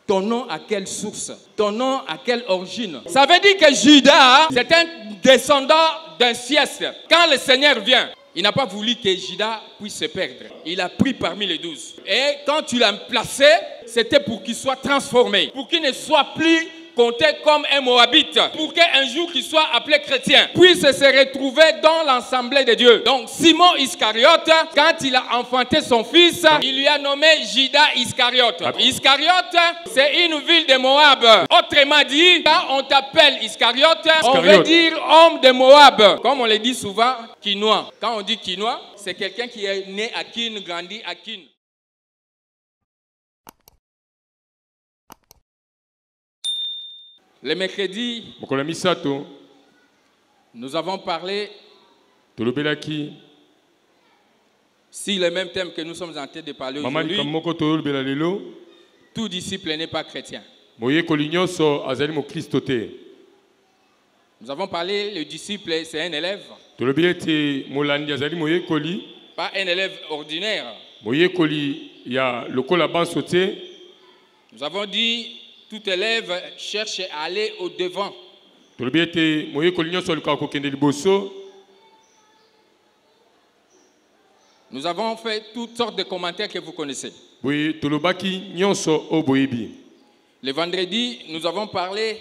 Ton nom à quelle source? Ton nom à quelle origine? Ça veut dire que Judas, c'est un descendant d'un siècle. Quand le Seigneur vient, il n'a pas voulu que Judas puisse se perdre. Il a pris parmi les 12. Et quand tu l'as placé, c'était pour qu'il soit transformé. Pour qu'il ne soit plus compté comme un Moabite. Pour qu'un jour qu'il soit appelé chrétien, puisse se retrouver dans l'assemblée de Dieu. Donc Simon Iscariote, quand il a enfanté son fils, il lui a nommé Judas Iscariote. Iscariote, c'est une ville de Moab. Autrement dit, quand on t'appelle Iscariote, on veut dire homme de Moab. Comme on le dit souvent, Quinois. Quand on dit Quinois, c'est quelqu'un qui est né à Kin, grandi à Kin. Le mercredi, nous avons parlé sur le même thème que nous sommes en train de parler aujourd'hui. Tout disciple n'est pas chrétien. Nous avons parlé, le disciple, c'est un élève. Pas un élève ordinaire. Nous avons dit, tout élève cherche à aller au-devant. Nous avons fait toutes sortes de commentaires que vous connaissez. Le vendredi, nous avons parlé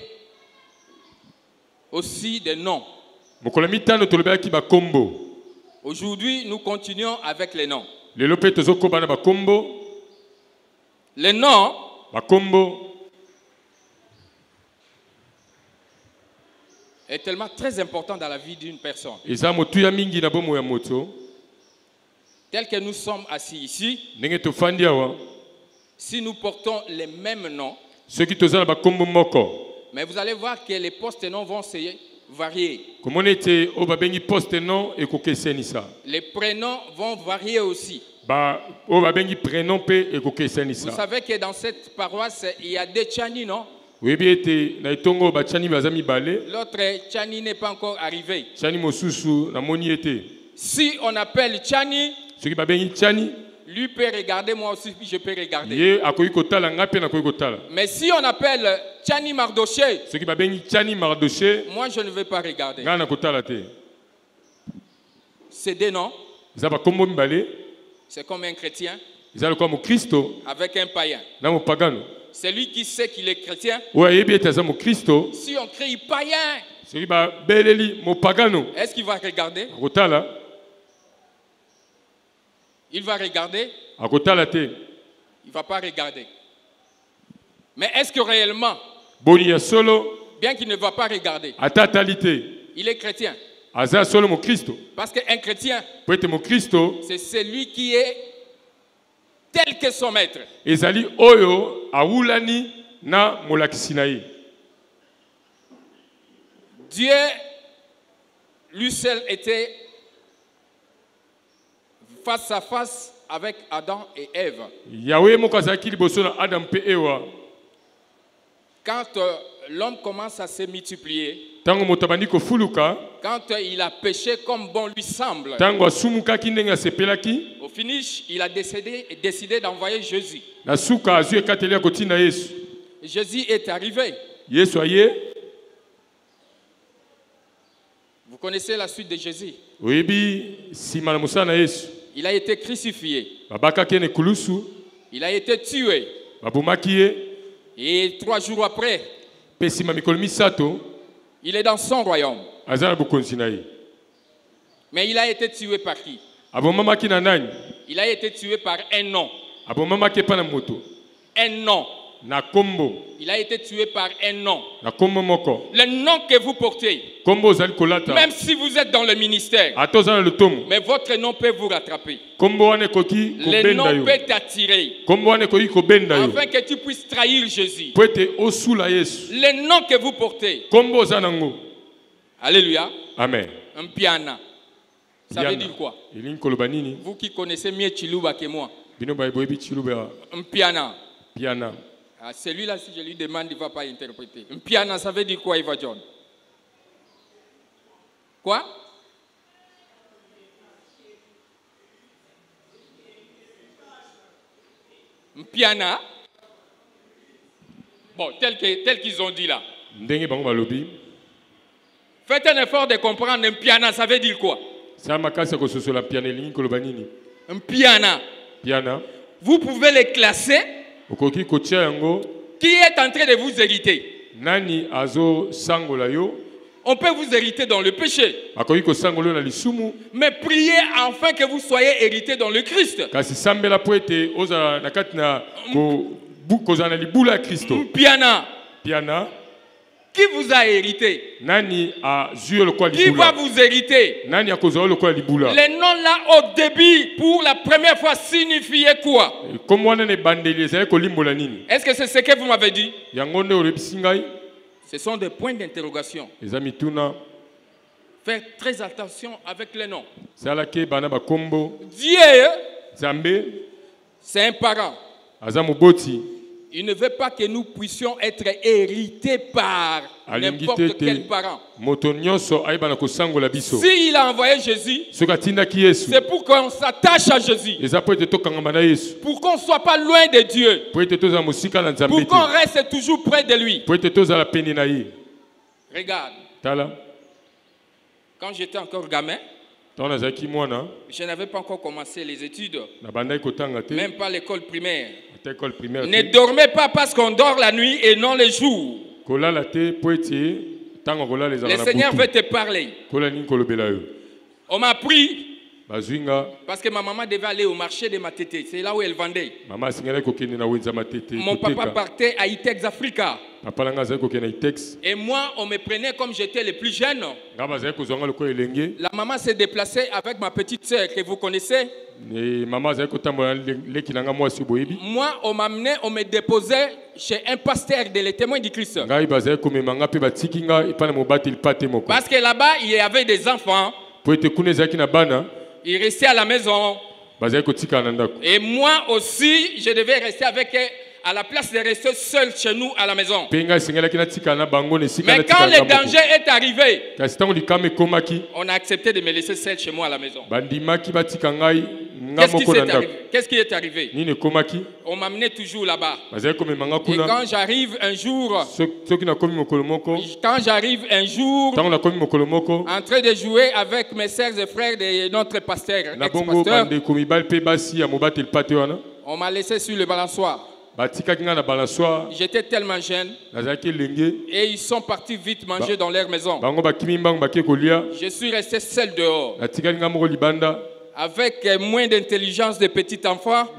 aussi des noms. Aujourd'hui, nous continuons avec les noms. Les noms est tellement très important dans la vie d'une personne. Tel que nous sommes assis ici, si nous portons les mêmes noms, mais vous allez voir que les postes-noms vont se varier. Les prénoms vont varier aussi. Vous savez que dans cette paroisse, il y a des Tchani, non? L'autre Tchani n'est pas encore arrivé. Si on appelle Tchani, lui peut regarder, moi aussi je peux regarder. Mais si on appelle Tchani Mardoché, moi je ne vais pas regarder. C'est des noms. C'est comme un chrétien avec un païen. C'est lui qui sait qu'il est chrétien. Si on crie païen, est-ce qu'il va regarder? Il va regarder? Il ne va pas regarder. Mais est-ce que réellement, bien qu'il ne va pas regarder, il est chrétien? Parce qu'un chrétien, c'est celui qui est tel que son maître. Dieu, lui seul, était face à face avec Adam et Ève. Quand l'homme commence à se multiplier, quand il a péché comme bon lui semble, au finish, il a décidé d'envoyer Jésus. Jésus est arrivé. Vous connaissez la suite de Jésus. Il a été crucifié. Il a été tué. Et 3 jours après, il est dans son royaume. Mais il a été tué par qui? Il a été tué par un nom. Un nom. Il a été tué par un nom. Le nom que vous portez, même si vous êtes dans le ministère, mais votre nom peut vous rattraper. Le nom peut t'attirer afin que tu puisses trahir Jésus. Le nom que vous portez, alléluia. Amen. Un piana. Ça veut dire quoi? Vous qui connaissez mieux Chiluba que moi. Un piana. Ah, celui-là, si je lui demande, il ne va pas interpréter. Un piano, ça veut dire quoi, Eva John? Quoi? Un piano? Bon, tel qu'ils ont dit là. Faites un effort de comprendre un piana, ça veut dire quoi? Un piana. Vous pouvez les classer. Qui est en train de vous hériter? On peut vous hériter dans le péché. Mais priez afin que vous soyez hérité dans le Christ. Piana. Qui vous a hérité? Qui va vous hériter? Les noms là au début pour la première fois signifiaient quoi? Est-ce que c'est ce que vous m'avez dit? Ce sont des points d'interrogation. Faites très attention avec les noms. Dieu, c'est un parent. Il ne veut pas que nous puissions être hérités par n'importe quel parent. S'il a envoyé Jésus, c'est pour qu'on s'attache à Jésus. Pour qu'on ne soit pas loin de Dieu. Pour qu'on reste toujours près de lui. Regarde. Quand j'étais encore gamin, je n'avais pas encore commencé les études. Même pas l'école primaire. Ne dormez pas parce qu'on dort la nuit et non le jour. Le Seigneur veut te parler. On m'a pris parce que ma maman devait aller au marché de Matete. C'est là où elle vendait. Mon papa partait à Itex Africa. Et moi, on me prenait comme j'étais le plus jeune. La maman s'est déplacée avec ma petite sœur que vous connaissez. Moi, on m'amenait, on me déposait chez un pasteur des témoins du Christ. Parce que là-bas, il y avait des enfants. Ils restaient à la maison. Et moi aussi, je devais rester avec eux à la place de rester seul chez nous à la maison. Mais quand le danger est arrivé, on a accepté de me laisser seul chez moi à la maison. Qu'est-ce qui est arrivé? On m'amenait toujours là-bas. Et quand j'arrive un jour, en train de jouer avec mes sœurs et frères de notre pasteur, ex-pasteur, on m'a laissé sur le balançoire. J'étais tellement jeune et ils sont partis vite manger dans leur maison. Je suis resté seul dehors avec moins d'intelligence de petit enfant.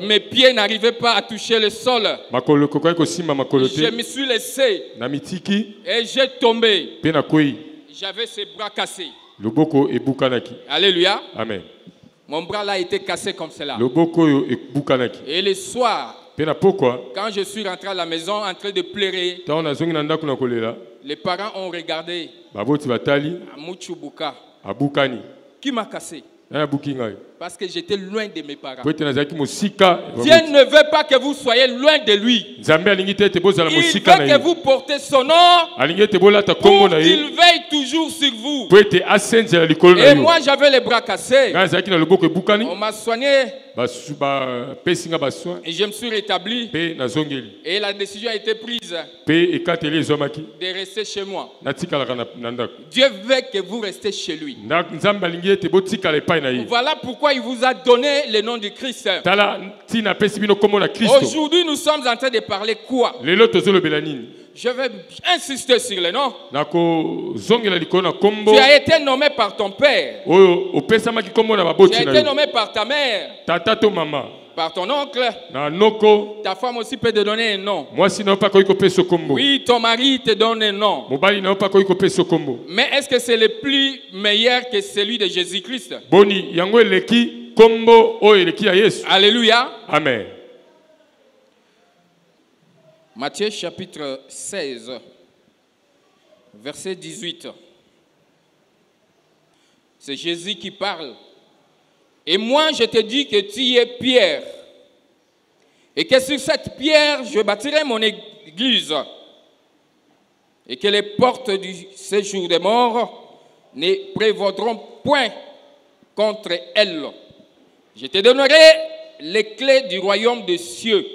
Mes pieds n'arrivaient pas à toucher le sol. Je me suis laissé et j'ai tombé. J'avais ses bras cassés. Alléluia. Amen. Mon bras là a été cassé comme cela. Et le soir, quand je suis rentré à la maison en train de pleurer, les parents ont regardé Mouchoubuka. Qui m'a cassé? Parce que j'étais loin de mes parents. Dieu ne veut pas que vous soyez loin de lui. Il veut que vous portez son nom pour qu'il veille toujours sur vous. Et moi j'avais les bras cassés. On m'a soigné. Et je me suis rétabli. Et la décision a été prise de rester chez moi. Dieu veut que vous restez chez lui. Voilà pourquoi il vous a donné le nom du Christ. Aujourd'hui, nous sommes en train de parler quoi? Je vais insister sur le nom. Tu as été nommé par ton père. Tu as été nommé par ta mère. Par ton oncle. Ta femme aussi peut te donner un nom. Oui, ton mari te donne un nom. Mais est-ce que c'est le plus meilleur que celui de Jésus-Christ? Alléluia. Amen. Matthieu chapitre 16, verset 18. C'est Jésus qui parle. Et moi, je te dis que tu es Pierre. Et que sur cette pierre, je bâtirai mon église. Et que les portes du séjour des morts ne prévaudront point contre elle. Je te donnerai les clés du royaume des cieux.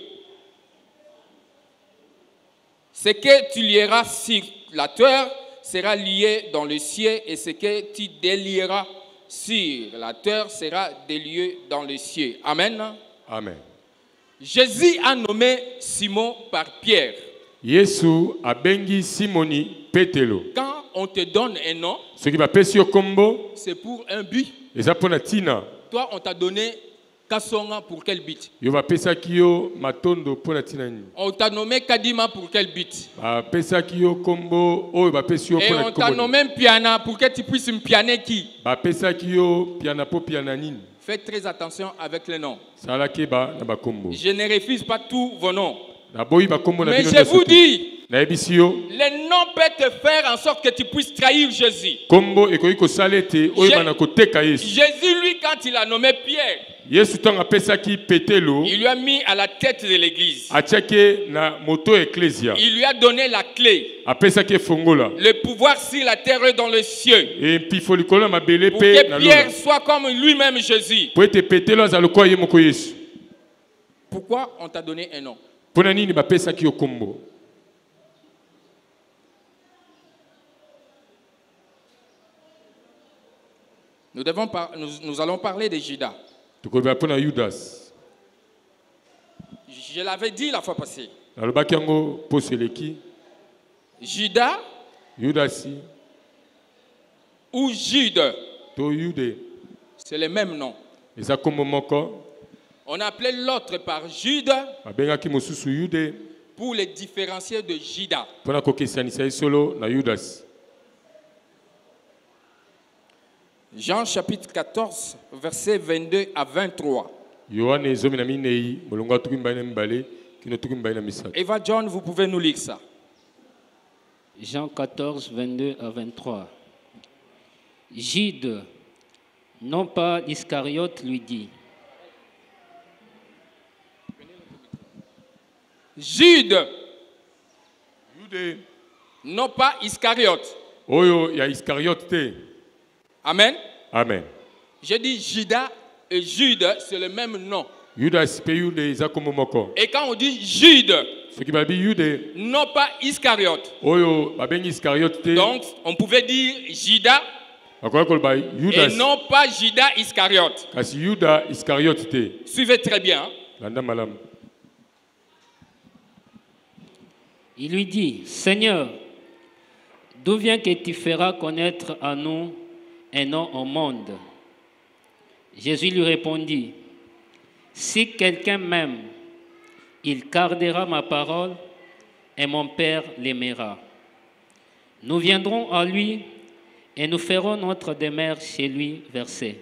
Ce que tu lieras sur la terre sera lié dans le ciel, et ce que tu délieras sur la terre sera délié dans le ciel. Amen. Amen. Jésus a nommé Simon par Pierre. Yesu abengi Simoni Petelo. Quand on te donne un nom, Ce qui va pesi kombo, c'est pour un but. eza pona tina. Toi, on t'a donné Kassonga pour quel but? Yo va pesa kiyo matondo pona tina ni. On t'a nommé Kadima pour quel but? Ba pesa kiyo kombo, o va pesi yo Et pona on t'a kombo. nommé Piana pour que tu puisses me pianer qui? Ba pesa kiyo piana po piana nini. Faites très attention avec les noms. Sala keba na ba kombo. Je ne refuse pas tous vos noms. Na boyi ba kombo na Mais bino je vous dis, na ebisi yo. les noms peuvent te faire en sorte que tu puisses trahir Jésus. Kombo ekoki ko salete oyo bana koteka Yesu. Jésus, lui, quand il a nommé Pierre, Yesu tanga pesa ki Petelo. il lui a mis à la tête de l'église. Atiake na moto ecclesia. Il lui a donné la clé, Apesa ki fongola. le pouvoir sur la terre et dans le ciel. Et puis faut likola mabele Pour pe que na Pierre lona. soit comme lui-même Jésus. Po ete Petelo azalo kwa ye moko Yesu. Pourquoi on t'a donné un nom? Pona nini ba pesa ki kombo. Nous allons parler de Judas. Tukoba pona Judas. Je l'avais dit la fois passée. Alobaki yango poseleki. Judas Judasi ou Jude, to Jude. c'est le même nom. Eza kombo moko. On appelait l'autre par Jude Babengaki mosusu Jude. pour les différencier de Judas. Pona kokesanisa solo na Judas. Jean chapitre 14, versets 22 à 23. Yohane zomi na minei molongo atuki mbana mbale kino tuki mbana misato. Eva John, vous pouvez nous lire ça. Jean 14, 22 à 23. Jude, non pas Iscariote, lui dit. Jude, Jude. non pas Iscariote. Oyo ya Iscariote te. Amen. Amen. J'ai dit Judas et Jude, c'est le même nom. Judas pe Jude eza kombo moko. Et quand on dit Jude, Ce qui babi Jude. non pas Iscariote. Oyo babengi Iscariote te. Donc, on pouvait dire Judas Akoya kolba Judas. et non pas Judas Iscariote. Kasi Judas Iscariote te. Suivez très bien. Hein? Landa malam. Il lui dit, Seigneur, d'où vient que tu feras connaître à nous un nom au monde? Jésus lui répondit, si quelqu'un m'aime, il gardera ma parole et mon Père l'aimera. Nous viendrons à lui et nous ferons notre demeure chez lui. Verset.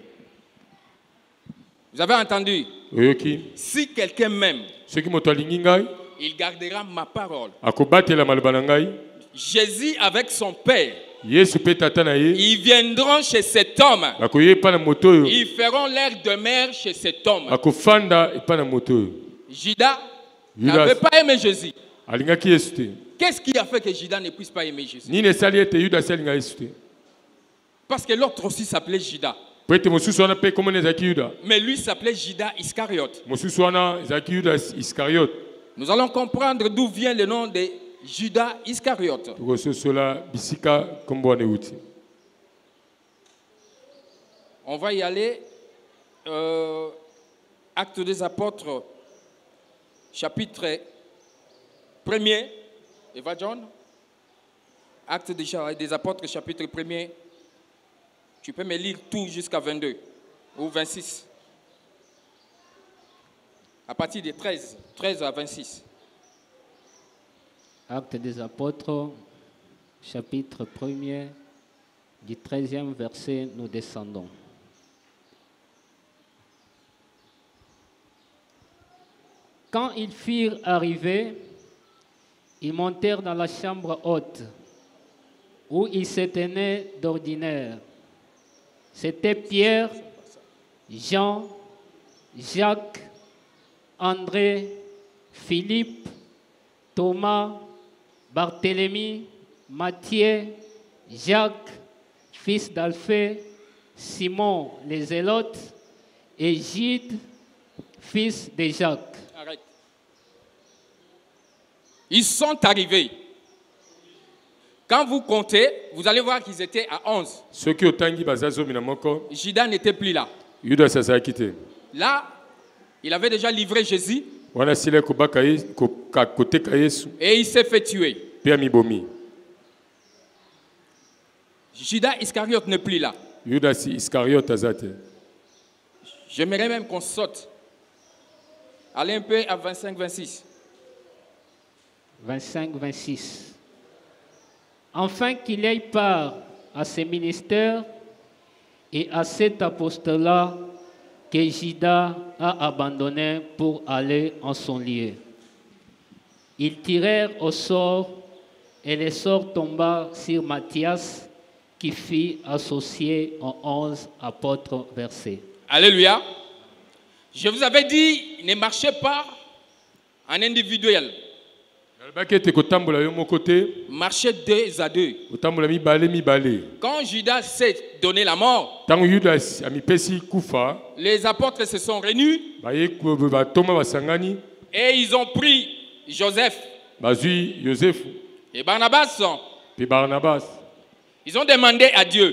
Vous avez entendu? Oyoki. Si quelqu'un m'aime, Ce qui moto alingi ngai il gardera ma parole. akobatela maloba na ngai. Jésus avec son Père, Yesu pe tata na ye. ils viendront chez cet homme. Bakoye pa na moto oyo. Ils feront leur demeure chez cet homme. Akofanda epa na moto oyo. Judas n'avait pas aimé Jésus. Alingaki Yesu te. Qu'est-ce qui a fait que Judas ne puisse pas aimer Jésus? Nini esali ete Judas alinga Yesu te. Parce que l'autre aussi s'appelait Judas. Po ete mosusu wana pe komona ezalaki Yuda. Mais lui s'appelait Judas Iscariote. Mosusu wana ezalaki Judas Iscariote. Nous allons comprendre d'où vient le nom de Judas Iscariote. Tokososola bisika kombo wana euti. On va y aller. Actes des Apôtres, chapitre 1er. Eva John. Actes des Apôtres, chapitre 1er. Tu peux me lire tout jusqu'à 22 ou 26. À partir de 13 à 26. Actes des Apôtres, chapitre 1er, du 13e verset, nous descendons. Quand ils furent arrivés, ils montèrent dans la chambre haute, où ils se tenaient d'ordinaire. C'était Pierre, Jean, Jacques, André, Philippe, Thomas, Barthélemy, Matthieu, Jacques, fils d'Alphée, Simon les Zélotes et Jude, fils de Jacques. Arrête. Ils sont arrivés. Quand vous comptez, vous allez voir qu'ils étaient à 11. Judas n'était plus là. Là, il avait déjà livré Jésus. Et il s'est fait tuer. Judas Iscariote n'est plus là. J'aimerais même qu'on saute. Allez un peu à 25-26. 25-26. Afin qu'il ait part à ce ministère et à cet apostolat que Judas a abandonné pour aller en son lieu. Ils tirèrent au sort et le sort tomba sur Matthias qui fut associé aux 11 apôtres versés. Alléluia. Je vous avais dit, ne marchez pas en individuel. Marchez 2 à 2. Quand Judas s'est donné la mort, les apôtres se sont réunis et ils ont pris Joseph et Barnabas. Ils ont demandé à Dieu.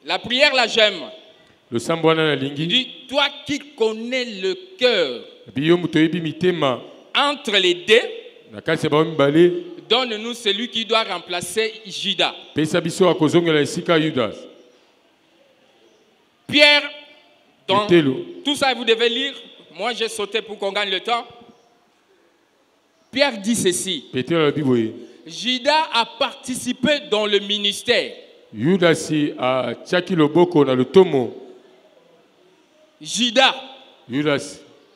La prière, là, j'aime. Il dit, toi qui connais le cœur entre les deux, donne-nous celui qui doit remplacer Judas. Pierre, donc, tout ça vous devez lire. Moi j'ai sauté pour qu'on gagne le temps. Pierre dit ceci. Judas a participé dans le ministère. Judas,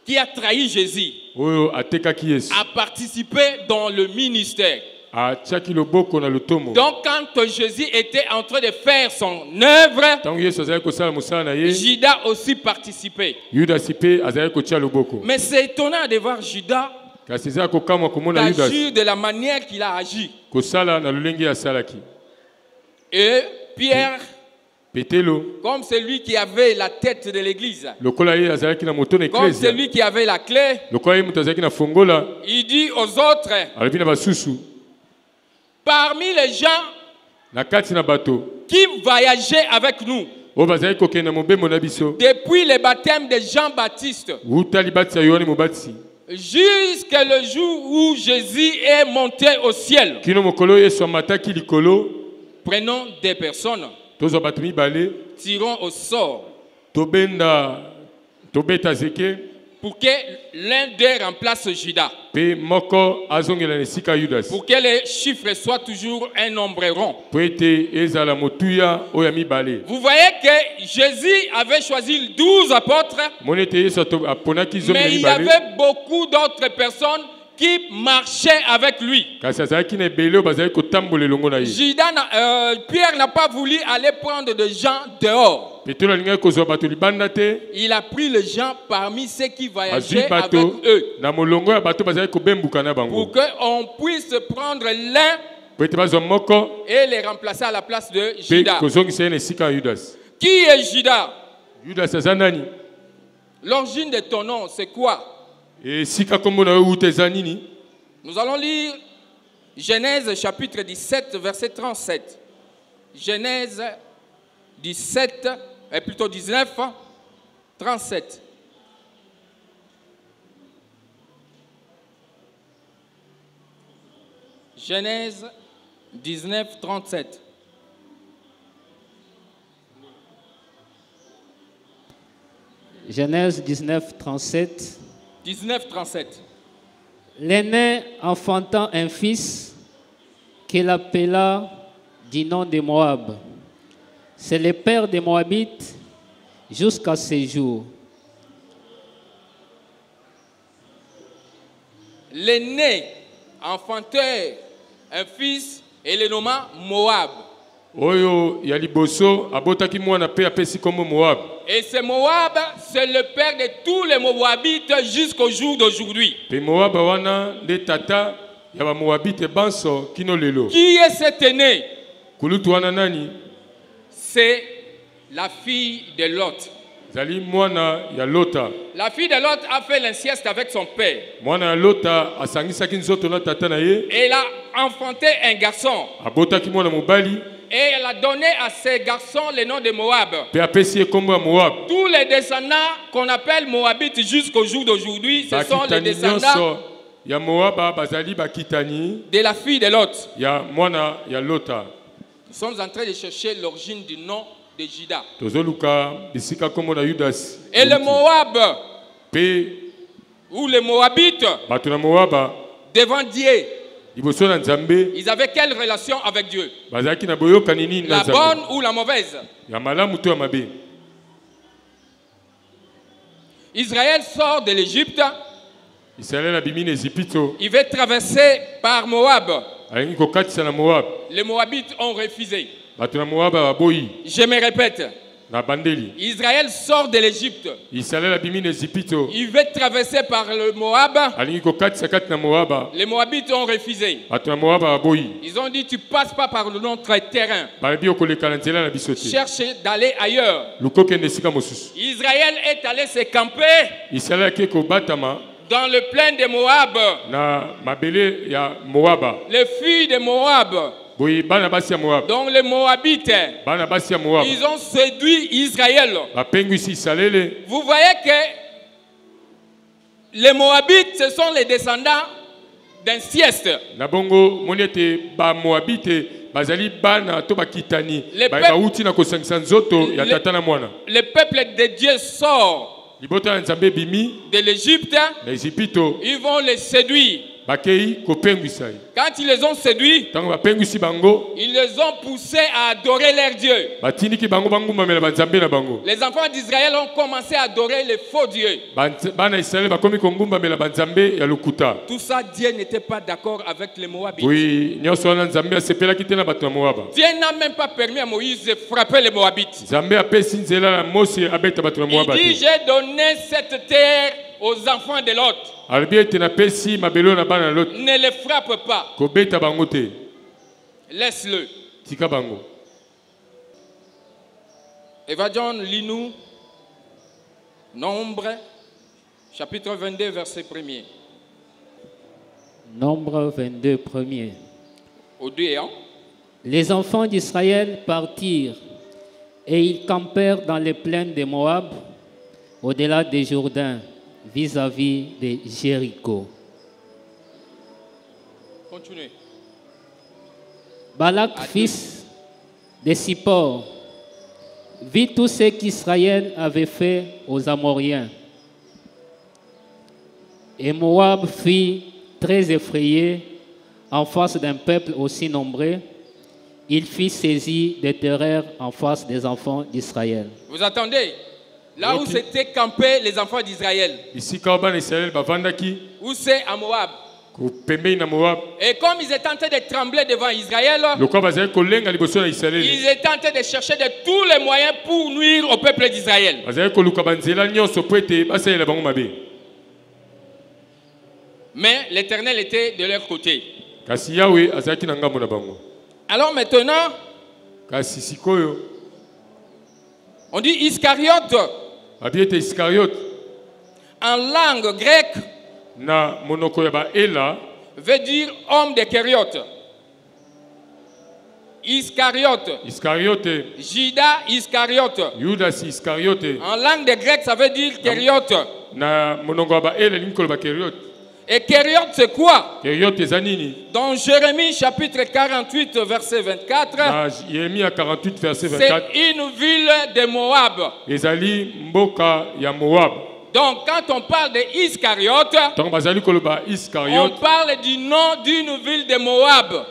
qui a trahi Jésus, a participé dans le ministère. Donc quand Jésus était en train de faire son œuvre, Judas aussi participait. Mais c'est étonnant de voir Judas agir de la manière qu'il a agi. Et Pierre, comme celui qui avait la tête de l'église, comme celui qui avait la clé, il dit aux autres, parmi les gens qui voyageaient avec nous depuis le baptême de Jean-Baptiste jusqu'à le jour où Jésus est monté au ciel, prenons des personnes, tirons au sort pour que l'un d'eux remplace Judas, pour que les chiffres soient toujours un nombre rond. Vous voyez que Jésus avait choisi 12 apôtres, mais il y avait beaucoup d'autres personnes qui marchaient avec lui. Pierre n'a pas voulu aller prendre des gens dehors. Il a pris les gens parmi ceux qui voyageaient avec eux, pour qu'on puisse prendre l'un et les remplacer à la place de Judas. Qui est Judas? L'origine de ton nom, c'est quoi? Nous allons lire Genèse chapitre 17, verset 37. Genèse 17, plutôt 19, 37. Genèse 19, 37. Genèse 19, 37. 19, 37. L'aîné enfantant un fils qu'il appela du nom de Moab. C'est le père des Moabites jusqu'à ce jour. L'aîné enfantait un fils et le nomma Moab. Et ce Moab, c'est le père de tous les Moabites jusqu'au jour d'aujourd'hui. Qui est cet aîné? C'est la fille de Lot. Zali mwana ya Lota. La fille de Lot a fait l'inceste avec son père. Mwana ya Lota asangisaki nzoto na tata na ye. Et elle a enfanté un garçon. Abotaki mwana mobali. Et elle a donné à ces garçons le nom de Moab. Pe apesi kombo ya Moab. Tous les descendants qu'on appelle Moabites jusqu'au jour d'aujourd'hui, ce sont les descendants ya Moab bazali bakitani de la fille de Lot. Ya mwana ya Lota. Nous sommes en train de chercher l'origine du nom de Juda. Tozoluka bisika kombo na Judas. Et le Moab, Pe ou les Moabites, batu na Moab devant Dieu, ils avaient quelle relation avec Dieu? La bonne ou la mauvaise? Israël sort de l'Égypte. Il veut traverser par Moab. Les Moabites ont refusé. Je me répète. Israël sort de l'Égypte. Il veut traverser par le Moab. Les Moabites ont refusé. Ils ont dit tu passes pas par notre terrain. Cherche d'aller ailleurs. Israël est allé se camper dans le plain de Moab. Les filles de Moab. Donc les Moabites, ils ont séduit Israël. Vous voyez que les Moabites, ce sont les descendants d'un sieste. Le peuple de Dieu sort de l'Égypte. Ils vont les séduire. Quand ils les ont séduits, ils les ont poussés à adorer leur Dieu. Les enfants d'Israël ont commencé à adorer les faux dieux. Tout ça, Dieu n'était pas d'accord avec les Moabites. Dieu n'a même pas permis à Moïse de frapper les Moabites. Il dit, j'ai donné cette terre aux enfants de Lot. Ne les frappe pas. Laisse-le. Eva John, lis-nous Nombre, chapitre 22, verset 1er. Nombre 22, 1er. Au 2 et 1. Les enfants d'Israël partirent et ils campèrent dans les plaines de Moab, au-delà des Jourdains, vis-à-vis de Jéricho. Continuez. Balak, fils de Sippor, vit tout ce qu'Israël avait fait aux Amoriens. Et Moab fut très effrayé en face d'un peuple aussi nombreux. Il fut saisi de terreur en face des enfants d'Israël. Vous attendez? Là où s'étaient campés les enfants d'Israël. Où c'est à Moab. Et comme ils étaient en train de trembler devant Israël, ils étaient en train de chercher de tous les moyens pour nuire au peuple d'Israël. Mais l'Éternel était de leur côté. Alors maintenant, on dit Iscariote. En langue grecque, veut dire homme de Kériote. Iscariote. Judas Iscariote. En langue de grec, ça veut dire Kériote. Et Kériote, c'est quoi? Dans Jérémie chapitre 48, verset 24, c'est une ville de Moab. Donc, quand on parle de Iscariote, on parle du nom d'une ville de Moab.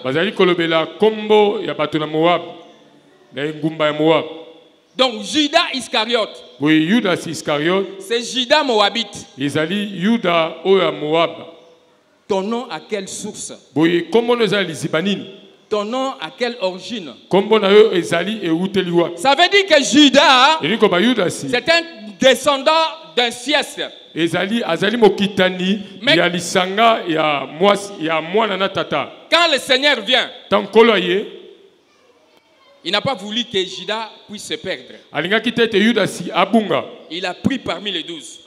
Donc, Judas Iscariote. C'est Judas Moabite. Ton nom à quelle source? Ton nom à quelle origine? Ça veut dire que Judas, c'est un descendant d'un sieste. Mais quand le Seigneur vient, Il n'a pas voulu que Judas puisse se perdre. Il a pris parmi les 12.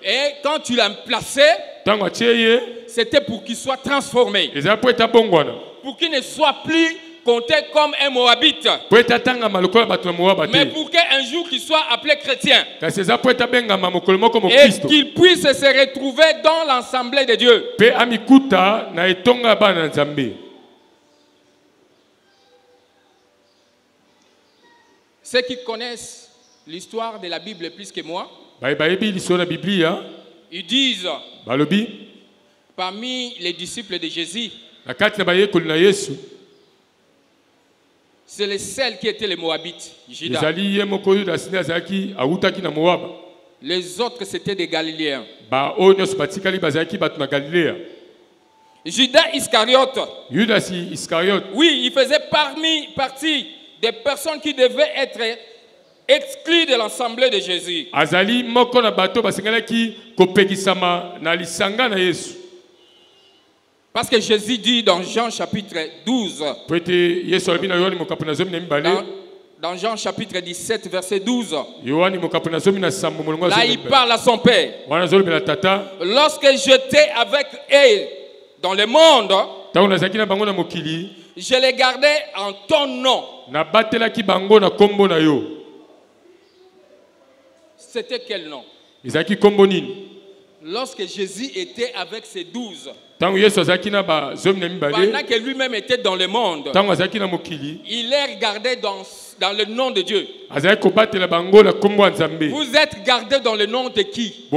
Et quand tu l'as placé, c'était pour qu'il soit transformé. Pour qu'il ne soit plus compté comme un Moabite. Mais pour qu'un jour il soit appelé chrétien. Et qu'il puisse se retrouver dans l'assemblée de Dieu. Ceux qui connaissent l'histoire de la Bible plus que moi, ils disent, parmi les disciples de Jésus, c'est le seul qui était les Moabites, Judas. Les autres, c'était des Galiléens. Judas Iscariote, oui, il faisait partie des personnes qui devaient être exclues de l'assemblée de Jésus. Parce que Jésus dit dans Jean chapitre 12, dans Jean chapitre 17, verset 12, là il parle à son père. Lorsque j'étais avec eux dans le monde, je les gardais en ton nom. C'était quel nom? Lorsque Jésus était avec ses 12, pendant que lui-même était dans le monde, il les regardait dans le nom de Dieu. Vous êtes gardés dans le nom de qui?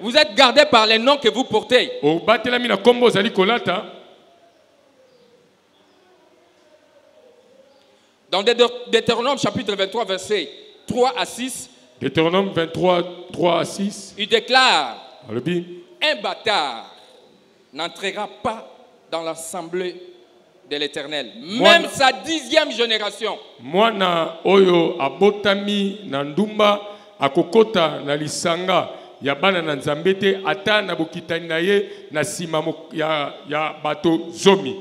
Vous êtes gardés par les noms que vous portez. Dans Deutéronome chapitre 23, versets 3 à 6, Deutéronome 23, 3 à 6, il déclare: un bâtard n'entrera pas dans l'assemblée de l'Éternel, même sa 10e génération. Mwana oyo abotami na ndumba akokota na lisanga ya bana na nzambe te ata na bokitani na ye na sima ya bato zomi.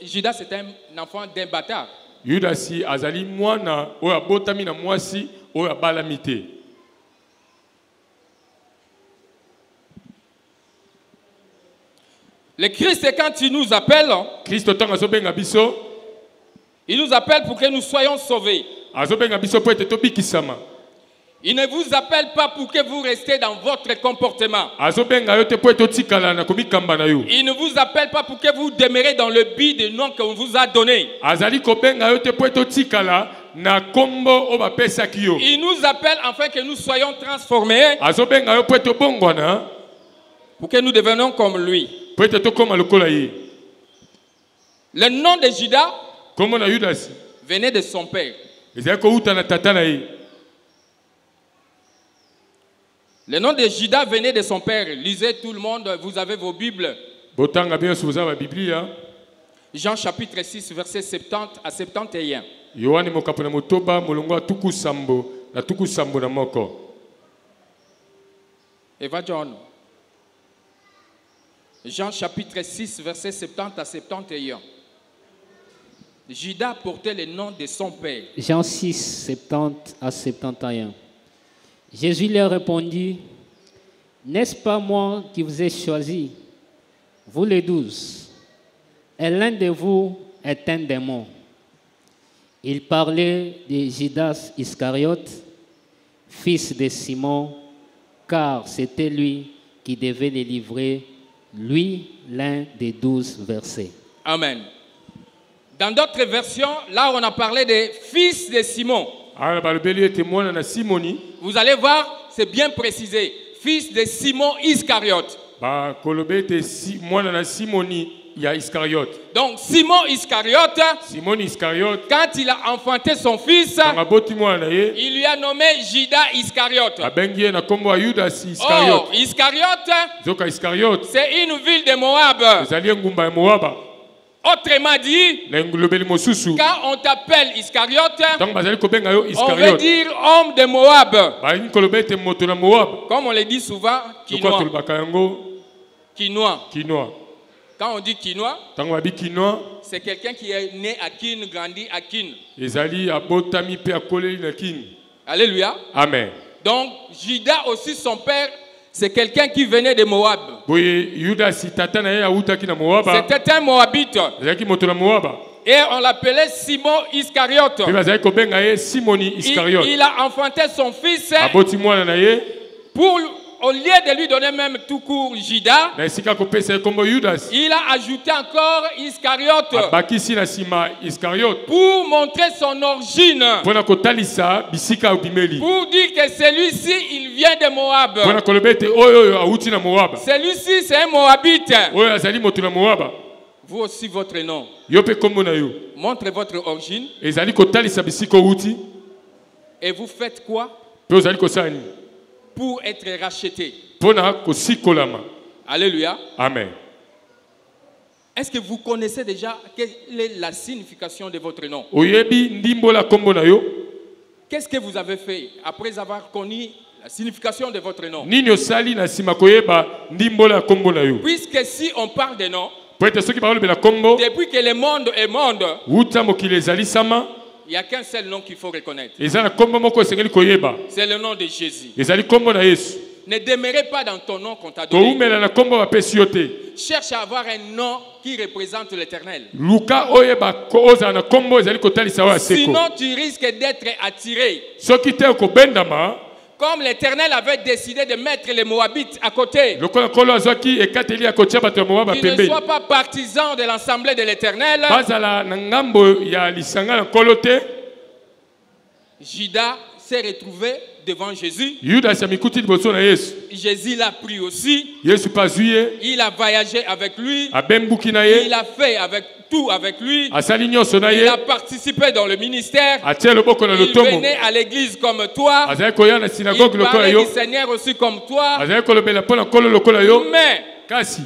Judas était un enfant d'un bâtard. Yudasi azali mwana oyo abotami na mwasi oyo abalami te. Le Christ, quand il nous appelle, il nous appelle pour que nous soyons sauvés. Il ne vous appelle pas pour que vous restiez dans votre comportement. Il ne vous appelle pas pour que vous demeurez dans le but du nom qu'on vous a donné. Il nous appelle afin que nous soyons transformés, pour que nous devenions comme lui. Le nom de Judas venait de son père. Le nom de Judas venait de son père. Lisez tout le monde, vous avez vos Bibles. Jean chapitre 6, verset 70 à 71. Eva John. Jean chapitre 6, verset 70 à 71. Judas portait le nom de son père. Jean 6, 70 à 71. Jésus leur répondit: n'est-ce pas moi qui vous ai choisi, vous les 12, et l'un de vous est un démon? Il parlait de Judas Iscariote, fils de Simon, car c'était lui qui devait les livrer, lui, l'un des 12 versets. Amen. Dans d'autres versions, là on a parlé des fils de Simon. Vous allez voir, c'est bien précisé. Fils de Simon Iscariote. Donc Simon Iscariote, quand il a enfanté son fils, il lui a nommé Judas Iscariote. Oh, Iscariote, c'est une ville de Moab. Autrement dit, quand on t'appelle Iscariote, on veut dire homme de Moab. Comme on le dit souvent, quinois. Quand on dit quinoa, Tango babi quinoa, c'est quelqu'un qui est né à Kin, grandi à Kin. ezali abotami pe akoleli na kin. Alléluia. Amen. Donc, Judas aussi, son père, c'est quelqu'un qui venait de Moab. Boye Yuda si tata na ye awutaki na Moaba. C'était un Moabite. Ezalaki moto na Moaba. Et on l'appelait Simon Iscariote. Pe bazali kobenga ye Simoni Iscariote. Il a enfanté son fils Aboti mwana na ye. pour, au lieu de lui donner même tout court Judas, Na esika kopesa ye kombo Yudas. il a ajouté encore Iscariote Abakisi na sima Iscariote. pour montrer son origine. Pona kotalisa bisika obimeli. Pour dire que celui-ci, il vient de Moab. Pona kolobete oyo awuti na Moaba. Celui-ci, c'est un Moabite. Oyo azali moto na Moaba. Vous aussi, votre nom. Yo pe kombo na yo. Montre votre origine. Ezali kotalisa bisika owuti. Et vous faites quoi Pe ozali kosala nini? pour être racheté? Pona kosikolama. Alléluia. Amen. Est-ce que vous connaissez déjà quelle est la signification de votre nom? Oyebi ndimbola kombo na yo. Qu'est-ce que vous avez fait après avoir connu la signification de votre nom? Nini osali na sima koyeba ndimbola kombo na yo. Puisque si on parle de nom, Peut-être ceux qui parlent de la combo, depuis que le monde est monde, wuta mokili ezali sama, il n'y a qu'un seul nom qu'il faut reconnaître. ezana kombo moko esengeli koyeba. C'est le nom de Jésus. Ezali kombo na Yesu. Ne demeurez pas dans ton nom qu'on t'a donné. Toumela na kombo bapesi yo te. Cherche à avoir un nom qui représente l'Éternel. Luka oyeba ko oza na kombo ezali kotalisa wa seko. Sinon, tu risques d'être attiré. Soki te kobendama, Comme l'Éternel avait décidé de mettre les Moabites à côté. lokola kolo azwaki ekateli akotia bato ya Moaba Tu ne pembeni. sois pas partisan de l'Assemblée de l'Éternel. Bazala na ngambo ya lisanga na kolo te. Judas s'est retrouvé devant Jésus. Yuda samikuti liboso na Yesu. Jésus l'a pris aussi. Yesu pazuye, Il a voyagé avec lui. abembuki na ye, Il a fait tout avec lui. asali nyonso na Il ye, a participé dans le ministère. atia loboko na Il lotomo. venait à l'église comme toi. Azali koya na Il synagogue lokola parlait yo. du Seigneur aussi comme toi. Azali kolobela pona kolo lokola yo. Mais Kasi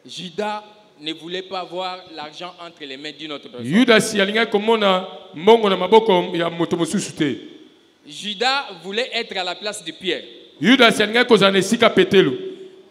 Judas ne voulait pas voir l'argent entre les mains d'une autre personne. Yudas alinga komona mbongo na maboko ya moto mosusu te. Judas voulait être à la place de Pierre. Yudas alinga kozana esika Petelo.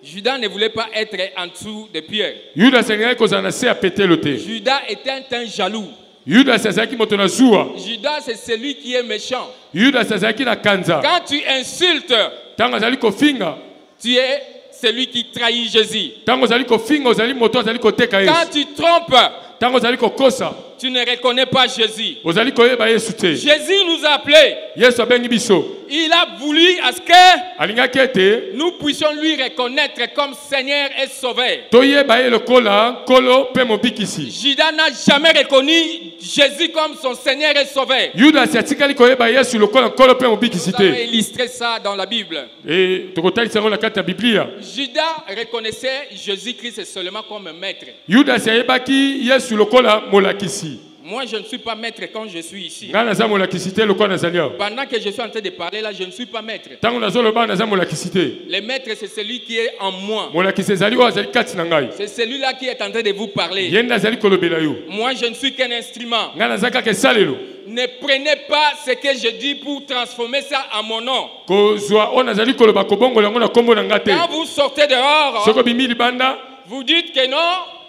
Judas ne voulait pas être en dessous de Pierre. Yudas alinga kozana se ya Petelo te. Judas était un jaloux. Yudas azaki moto na zuwa. Judas, c'est celui qui est méchant. Yudas azaki na kanza. Quand tu insultes, Tango azali kofinga. tu es celui qui trahit Jésus. Tango azali kofinga ozali moto azali koteka Yesu. Quand tu trompes, Tango azali kokosa tu ne reconnais pas Jésus. ozali koyeba Yesu te. Jésus nous a appelés. Yesu abengi biso. Il a voulu à ce que Alingaki ete nous puissions lui reconnaître comme Seigneur et Sauveur. toyeba ye lokola nkolo pe mobikisi. Judas n'a jamais reconnu Jésus comme son Seigneur et Sauveur. Yudas atikali koyeba Yesu lokola nkolo pe mobikisi Vous avez te. illustré ça dans la Bible. Et tokotalisa yango na kati ya Biblia. Judas reconnaissait Jésus-Christ seulement comme maître. Yudas ayebaki Yesu lokola molakisi. Moi, je ne suis pas maître quand je suis ici. Nga naza molakisi te lokola nazali awa. Pendant que je suis en train de parler là, je ne suis pas maître. Ntango nazoloba naza molakisi te. Le maître, c'est celui qui est en moi. Molakisi ezali oyo azali kati na ngai. C'est celui-là qui est en train de vous parler. Ye nde azali kolobela yo. Moi, je ne suis qu'un instrument. Nga naza kaka esalelo. Ne prenez pas ce que je dis pour transformer ça en mon nom. Kozwa oyo nazali koloba kobongola yango na kombo na nga te. Quand vous sortez dehors, Soko bimi libanda vous dites que non,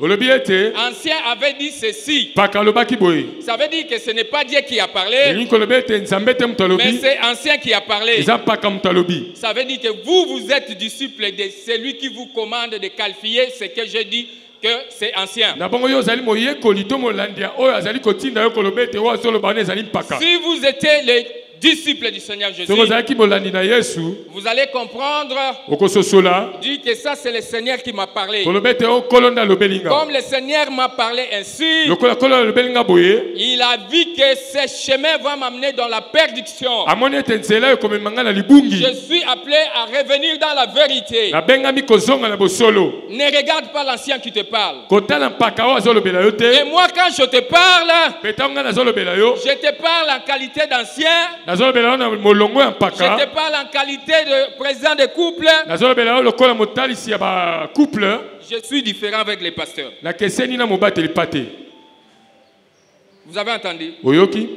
olobi ete ancien avait dit ceci. paka alobaki boye. Ça veut dire que ce n'est pas Dieu qui a parlé, Elingi kolobi ete nzambe te moto mais alobi. c'est ancien qui a parlé. Eza paka moto alobi. Ça veut dire que vous êtes disciple de celui qui vous commande de qualifier ce que je dis que c'est ancien. Na bongo yo ozali moyekoli to molandi ya oyo azali kotinda yo koloba ete oyo azoloba wana ezali mpaka. Si vous étiez les disciples du Seigneur Jésus, Soko ozalaki molandi na Yesu vous allez comprendre, okososola dit que ça c'est le Seigneur qui m'a parlé. koloba ete oyo nkolo nde alobeli nga. Comme le Seigneur m'a parlé ainsi, Lokola nkolo alobeli nga boye il a vu que ce chemin va m'amener dans la perdition. amoni ete nzela oyo ekomema nga na libungi. Je suis appelé à revenir dans la vérité. Nabengami kozonga na bosolo. Ne regarde pas l'ancien qui te parle. Kotala mpaka oyo azolobela yo Et te. moi, quand je te parle, Mpe ntango nga nazolobela yo je te parle en qualité d'ancien. nazolobela yo na molongo ya Je mpaka. te parle en qualité de président de couple. Nazolobela yo lokola motalisi ya bacouple. Je suis différent avec les pasteurs. Nakeseni na mobateli pate. Vous avez entendu? Oyoki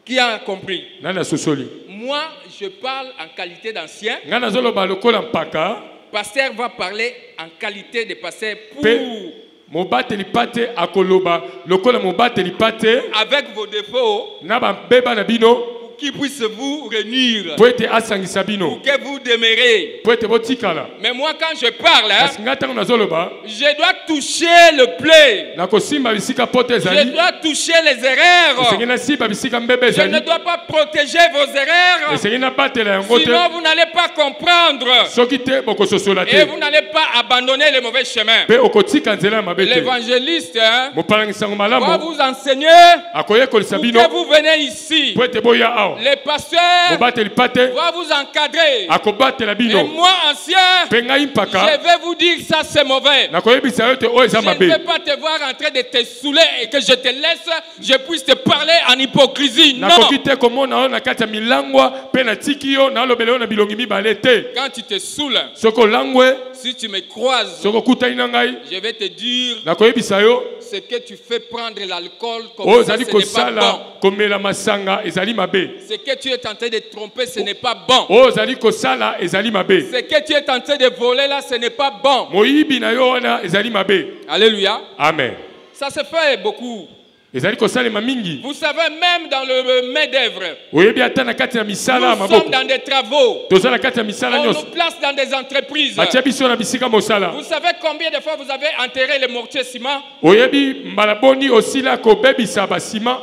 Qui a compris? nani asosoli. Moi, je parle en qualité d'ancien Nga nazoloba lokola mpaka pasteur va parler en qualité de pasteur pour... Mobateli pate akoloba lokola mobateli pate avec vos défauts na ba beba na bino qui puisse vous réunir, pour être asangisa bino pour que vous demeurez. pour être botikala. Mais moi, quand je parle, Parce que ngata na zoloba je dois toucher le plaie. na kosimba bisika pote Je ezali dois toucher les erreurs. esengi na simba bisika mbebe Je ne ezali dois pas protéger vos erreurs. esengi na batela yango te Sinon, vous n'allez pas comprendre. soki te bokososola Et te vous n'allez pas abandonner le mauvais chemin. pe okotika nzela ya mabe te L'évangéliste mopalangisango va malamu vous enseigner akoyekolisa pour bino que vous venez ici. po ete boya awa Le pasteur mobateli pate va vous encadrer. akobatela Et bino moi, ancien, mpe ngai je mpaka vais vous dire ça c'est mauvais. nakoyebisa yo te oyo eza Je ne mabe vais pas te voir en train de te saouler et que je te laisse, je puisse te parler en hypocrisie. Non. nakoki te komona yo na kati ya milangwa mpe natiki yo nalobela yo na bilongi mibale te Quand tu te saoules, soki olangwe si tu me croises, soki okutani na ngai je vais te dire nakoyebisa yo ce que tu fais prendre l'alcool oyo comme ça, ozali ce n'est pas kosala bon. komela masanga ezali mabe Ce que tu es tenté de tromper, ce n'est pas bon. oyo ozali kosala ezali mabe Ce que tu es tenté de voler là, ce n'est pas bon. moyibi na yo wana ezali mabe Alléluia. amen Ça se fait beaucoup. ezali kosalema mingi Vous savez, même dans le main-d'œuvre, oyebi ata na kati ya misala ya nous sommes maboko dans des travaux. toza na kati ya misala On nous nyonso place dans des entreprises. batia biso na bisika mosala Vous savez combien de fois vous avez enterré le mortier ciment oyebi mbala boni osila kobebisa basima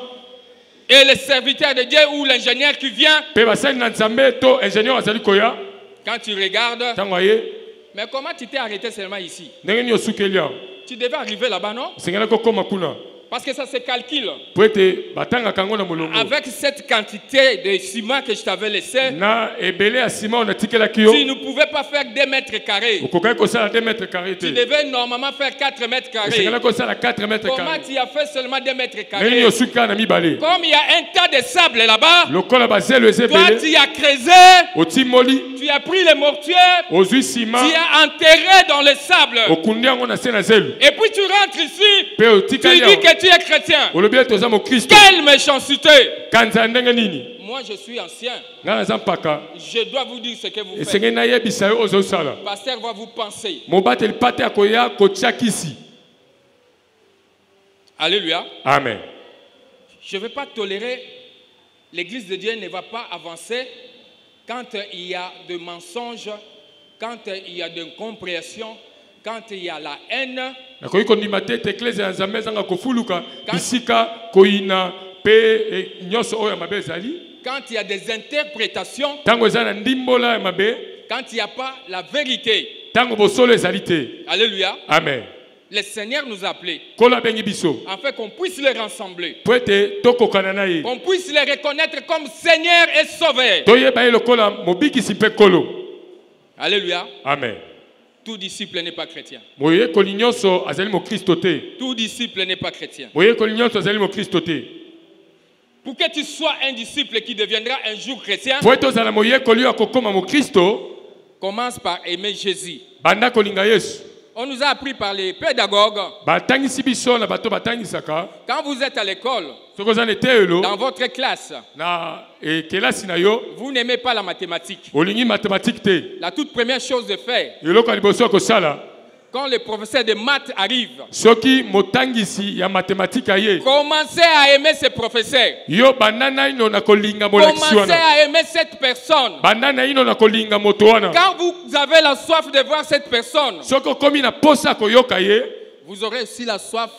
et le serviteur de Dieu ou l'ingénieur qui vient, mpe basali na nzambe to ingénieur azali koya quand tu regardes, ntango aye mais comment tu t'es arrêté seulement ici? ndenge nini osukeli awa Tu devais arriver là-bas, non? osengeli kokóma kuna Parce que ça se calcule. po ete batangaka yango na molongo Avec cette quantité de ciment que je t'avais laissé, na ebele ya nsima oyo natikelaki yo tu ne pouvais pas faire 2 mètres carrés. okokaki kosala 2 mètres carré te Tu devais normalement faire 4 mètres carrés. osengeli kosala 4 mètres Comment carré tu as fait seulement 2 mètres ndenge nini carrés? osuki kaka na mibale Comme il y a un tas de sable là-bas, lokola bazelo eza toi ebele tu as creusé, otimoli tu as pris le mortier, ozwi tu nsima as enterré dans le sable. okundi yango na se na zelo Et puis tu rentres ici, mpe tu otikali dis awa que tu es chrétien. olobi ete oza mokristo Quelle méchanceté! kanza ya ndenge nini Moi je suis ancien, ngai naza mpaka je dois vous dire ce que vous faites. esengeli nayebisa yo ozosala Le pasteur va vous penser. mobateli pate akoya kotia kisi Alléluia. amen Je ne vais pas tolérer, l'église de Dieu ne va pas avancer quand il y a des mensonges, quand il y a de l'incompréhension, quand il y a la haine, nakoki kondima te ete eklezia ya nzambe ezanga kofuluka bisika koyina mpe nyonso oyo ya mabe ezali quand il y a des interprétations, ntango eza na ndimbola ya mabe quand il n'y a pas la vérité. ntango bosolo ezali te Alléluia. amen Le Seigneur nous a appelés nkolo abengi biso afin qu'on puisse les rassembler, po ete tokokana na ye qu'on puisse les reconnaître comme Seigneur et Sauveur. toyeba ye lokola mobikisi mpe nkolo Alléluia. amen Tout disciple n'est pas chrétien. moyekoli nyonso azali mokristo te Tout disciple n'est pas chrétien. moyekoli nyonso azali mokristo te Pour que tu sois un disciple qui deviendra un jour chrétien, po ete ozala moyekoli oyo akokóma mokristo commence par aimer Jésus. banda kolinga yesu On nous a appris par les pédagogues, batangisi biso na bato batangisaka quand vous êtes à l'école, soki oza na eteyelo dans votre classe, na kelasi na yo vous n'aimez pas la mathématique. olingi mathématique te La toute première chose de faire, eloko ya liboso ya kosala quand le professeur de maths arrive, soki motangisi ya mathématique aye commencez à aimer ce professeur. yo banda naino na kolinga molakisi Commencez wana à aimer cette personne. banda naino na kolinga moto wana Quand vous avez la soif de voir cette personne, soki okomi na posa ya koyoka ye vous aurez aussi la soif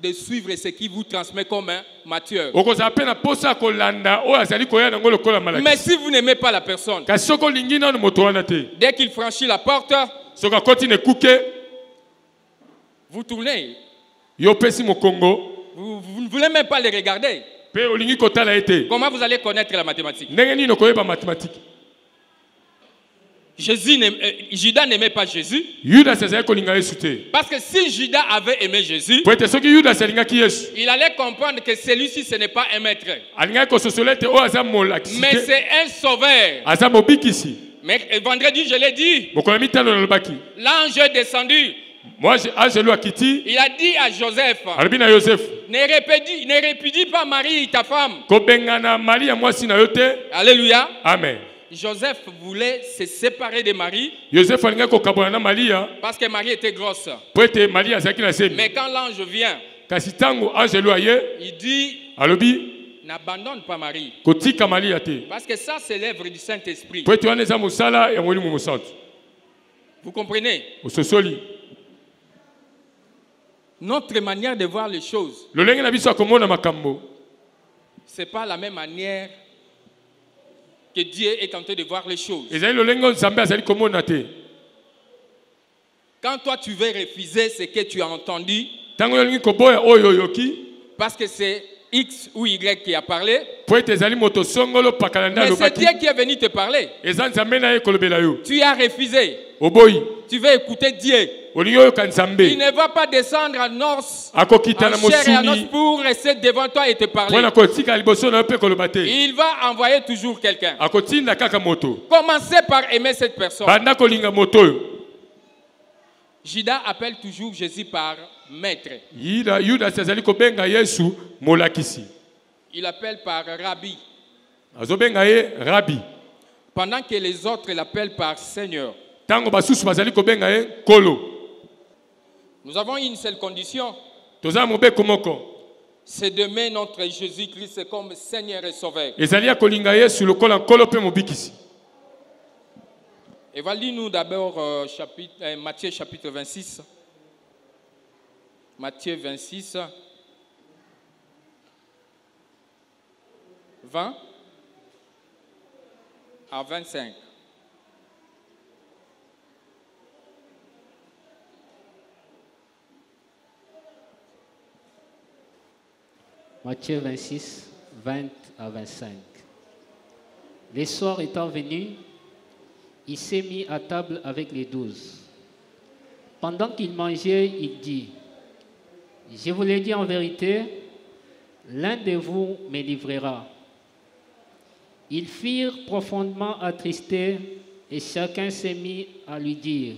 de suivre ce qui vous transmet comme un Matthieu. okozala mpe na posa ya kolanda oyo azali koya nango lokola Mais malakisi si vous n'aimez pas la personne, kasi soki olingi nano moto wana te dès qu'il franchit la porte, soki akoti na ekuke vous tournez. yo opesi mokongo Vous ne voulez même pas les regarder. mpe olingi kotala ye te Comment vous allez connaître la mathématique? ndenge nini okoyeba mathématique Judas n'aimait pas Jésus. yudas azali kolinga yesu te Parce que si Judas avait aimé Jésus, po ete soki yudas alingaki yesu il allait comprendre que celui-ci, ce n'est pas un maître, alingaki kososola ete oyo aza molakisi mais te c'est un sauveur. aza mobikisi Mais vendredi, je l'ai dit, mokolo ya mitano nalobaki l'ange est descendu. moi angelo akiti Il a dit à Joseph, alobi na yosefu ne répudie pas Marie, ta femme. kobengana mari ya mwasi na yo te Alléluia. amen Joseph voulait se séparer de Marie Joseph alinga ko kabona na Maria parce que Marie était grosse. po ete Maria azalaki na semi. Mais quand l'ange vient, Kasi tango angelo aye il dit, alobi n'abandonne pas Marie. kotika Maria te. Parce que ça, c'est l'œuvre du Saint-Esprit. Po ete wana eza mosala ya Molimo Mosantu. Vous comprenez? Ososoli. Notre manière de voir les choses, Lolenge na biso akomona makambo. ce n'est pas la même manière que Dieu est en train de voir les choses. Ezali lolenge Nzambe azali komona te. Quand toi, tu veux refuser ce que tu as entendu, Tango yolingi koboya oyo yoki. parce que c'est X ou Y qui a parlé, Po ete ezali moto songolo pakalanda mais c'est lobaki. Dieu qui est venu te parler. Eza Nzambe na ye kolobela yo. Tu as refusé. Oboyi. Tu veux écouter Dieu. Olingi oyoka Il Nzambe. ne va pas descendre en os, Akokita na en chair et en os mosuni. pour rester devant toi et te parler. Pona kotika liboso na yo pe koloba te. Il va envoyer toujours quelqu'un. Akotinda kaka moto. Commencez par aimer cette personne. Banda kolinga moto oyo. Judas appelle toujours Jésus par maître. Yuda azali kobenga Yesu molakisi. Il appelle par rabbi. Azobenga ye Rabbi. Pendant que les autres l'appellent par Seigneur. Tango basusu bazali kobenga ye Kolo. Nous avons une seule condition, Toza mobeko moko. c'est d'aimer notre Jésus-Christ comme Seigneur et Sauveur. Ezali ya kolinga Yesu lokola Nkolo pe mobikisi. Et va lire-nous d'abord Matthieu chapitre 26. Matthieu 26, 20 à 25. Matthieu 26, 20 à 25. Les soirs étant venus, il s'est mis à table avec les 12. Pendant qu'il mangeait, il dit, « Je vous l'ai dit en vérité, l'un de vous me livrera. » Ils firent profondément attristés et chacun s'est mis à lui dire,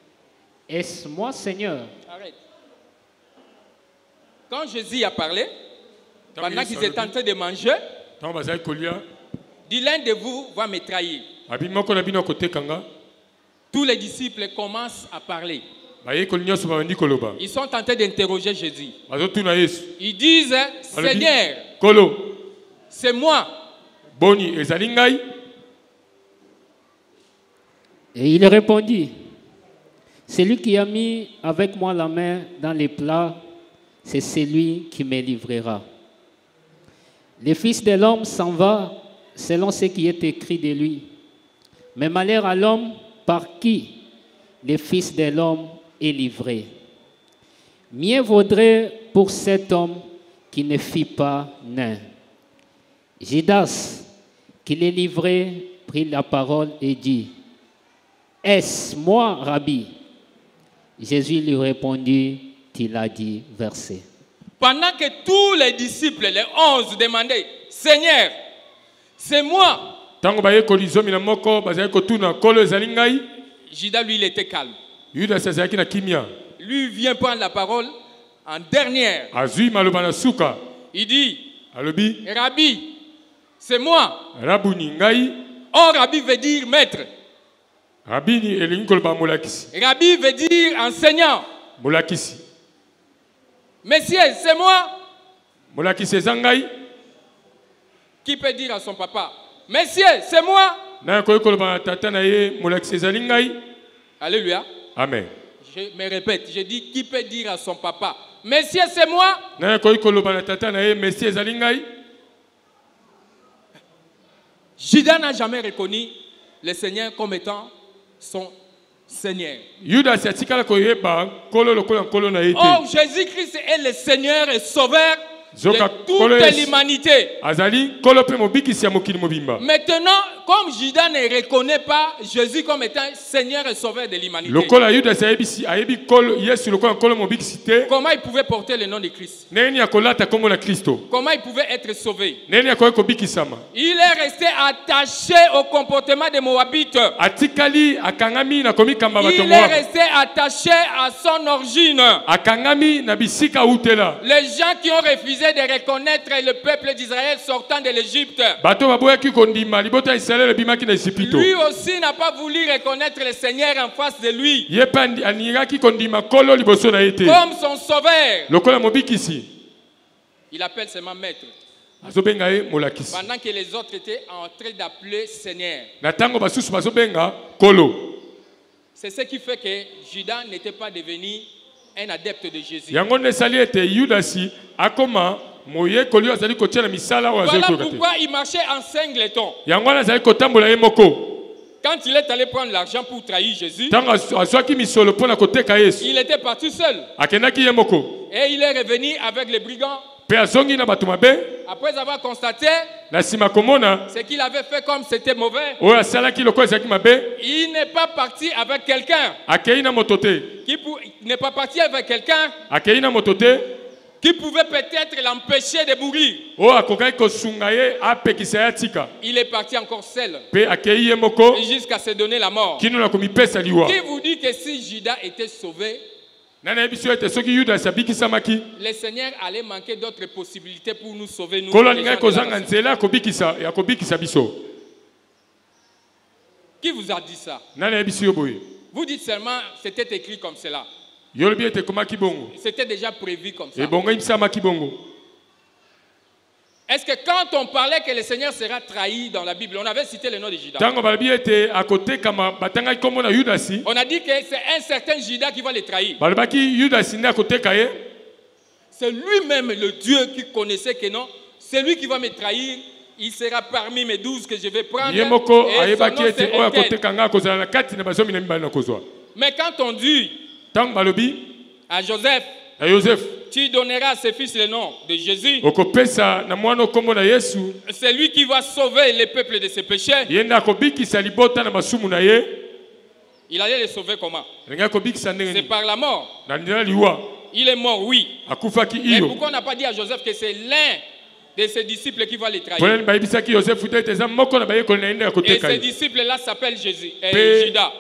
« Est-ce moi, Seigneur ?» Arrête. Quand Jésus a parlé, pendant qu'ils étaient en train de manger, Tango bazali kolia. dit l'un de vous va me trahir. Abi moko na bino kotekanga. Tous les disciples commencent à parler. Baye kolinyo so bandi koloba. Ils sont en train d'interroger Jésus. Bazotuna Yesu. Ils disent, Seigneur, Kolo. c'est moi. Boni ezali ngai. Et il répondit, « Celui qui a mis avec moi la main dans les plats, c'est celui qui me livrera. Le Fils de l'homme s'en va selon ce qui est écrit de lui. Mais malheur à l'homme par qui le Fils de l'homme est livré. Mieux vaudrait pour cet homme qui ne fit pas nain. » Judas, qui l'est livré, prit la parole et dit, « Est-ce moi, Rabbi ?» Jésus lui répondit, « Tu l'as dit, verset. » Pendant que tous les disciples, les 11, demandaient, Seigneur, c'est moi. Tango baye kolizomi na moko bazali kotuna Kolo ezali ngai. Judas, lui, il était calme. Yuda azali na kimia. Lui vient prendre la parole en dernière. Azui maloba na suka. Il dit, Alobi. Rabbi, c'est moi. Rabuni ngai. Or, Rabbi veut dire maître. Rabini elingi koloba molakisi. Rabbi veut dire enseignant. Molakisi. Messieurs, c'est moi. Molakisi eza ngai. Qui peut dire à son papa, Messieurs, c'est moi. Na koyi koloba na tata na ye molakisi ezali ngai. Alléluia. Amen. Je me répète, je dis, qui peut dire à son papa, Messieurs, c'est moi. Na koyi koloba na tata na ye Messie ezali ngai. Judas n'a jamais reconnu le Seigneur comme étant son Seigneur. Yuda atikala koyeba Kolo lokola Kolo na ye te. Oh, Jésus-Christ est le Seigneur et Sauveur Zoka de Kolo toute l'humanité. Azali Kolo pe mobikisi ya mokili mobimba. Maintenant, comme Judas ne reconnaît pas Jésus comme étant Seigneur et Sauveur de l'humanité, Lokola Yuda ayebi Kolo Yesu lokola Kolo mobikisi te. comment il pouvait porter le nom de Christ? Neni akolata kombo na Kristo. Comment il pouvait être sauvé? Neni akoyi kobikisama. Il est resté attaché au comportement des Moabites. Atikali akangami na komikamba bato Il est Moab. resté attaché à son origine. Akangami na bisika utela. Les gens qui ont refusé refusé de reconnaître le peuple d'Israël sortant de l'Égypte. Lui aussi n'a pas voulu reconnaître le Seigneur en face de lui comme son sauveur. Il appelle seulement maître. Pendant que les autres étaient en train d'appeler Seigneur. C'est ce qui fait que Judas n'était pas devenu un adepte de Jésus. Voilà pourquoi il marchait en singleton. Quand il est allé prendre l'argent pour trahir Jésus, il était parti seul. Et il est revenu avec les brigands. Après avoir constaté ce qu'il avait fait comme c'était mauvais, il n'est pas parti avec quelqu'un. Il n'est pas parti avec quelqu'un qui pouvait peut-être l'empêcher de mourir. Il est parti encore seul jusqu'à se donner la mort. Qui vous dit que si Judas était sauvé, le Seigneur allait manquer d'autres possibilités pour nous sauver, nous. Qui vous a dit ça? Vous dites seulement c'était écrit comme cela. C'était déjà prévu comme ça. Est-ce que quand on parlait que le Seigneur sera trahi dans la Bible, on avait cité le nom de Judas? On a dit que c'est un certain Judas qui va le trahir. C'est lui-même le Dieu qui connaissait que non, c'est lui qui va me trahir. Il sera parmi mes 12 que je vais prendre. Et mais quand on dit à Joseph, tu donneras à ses fils le nom de Jésus, c'est lui qui va sauver les peuples de ses péchés. Il allait les sauver comment? C'est par la mort. Il est mort, oui. Mais pourquoi on n'a pas dit à Joseph que c'est l'un de ses disciples qui va les trahir? Et ces disciples-là s'appellent Judas.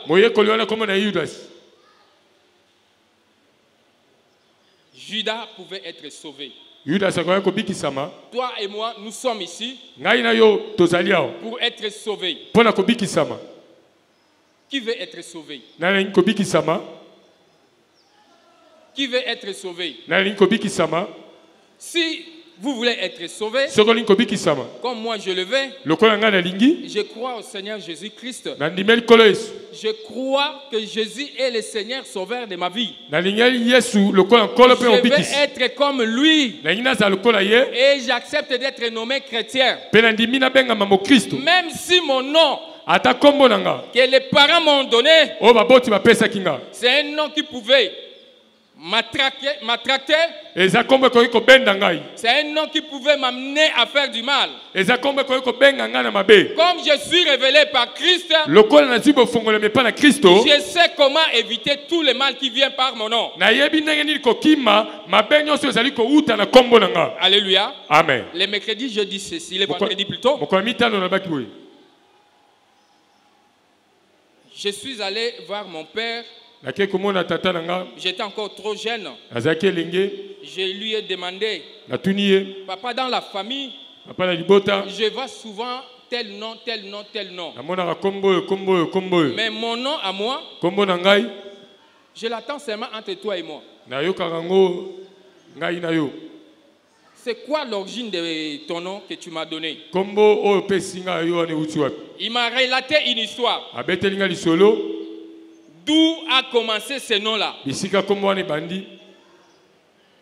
Judas pouvait être sauvé. Toi et moi, nous sommes ici pour être sauvés. Qui veut être sauvé? Qui veut être sauvé? Si vous voulez être sauvé, comme moi je le veux, je crois au Seigneur Jésus-Christ. Je crois que Jésus est le Seigneur sauveur de ma vie. Je veux être comme lui. Et j'accepte d'être nommé chrétien. Même si mon nom que les parents m'ont donné, c'est un nom qui pouvait m'attracter. C'est un nom qui pouvait m'amener à faire du mal. Comme je suis révélé par Christ, je sais comment éviter tout le mal qui vient par mon nom. Alléluia. Amen. Les mercredis, je dis ceci. Les vendredis plutôt. Je suis allé voir mon père. J'étais encore trop jeune. Je lui ai demandé, papa, dans la famille, je vois souvent tel nom, tel nom, tel nom. Mais mon nom à moi, je l'attends seulement entre toi et moi. C'est quoi l'origine de ton nom que tu m'as donné? Il m'a relaté une histoire. D'où a commencé ce nom-là?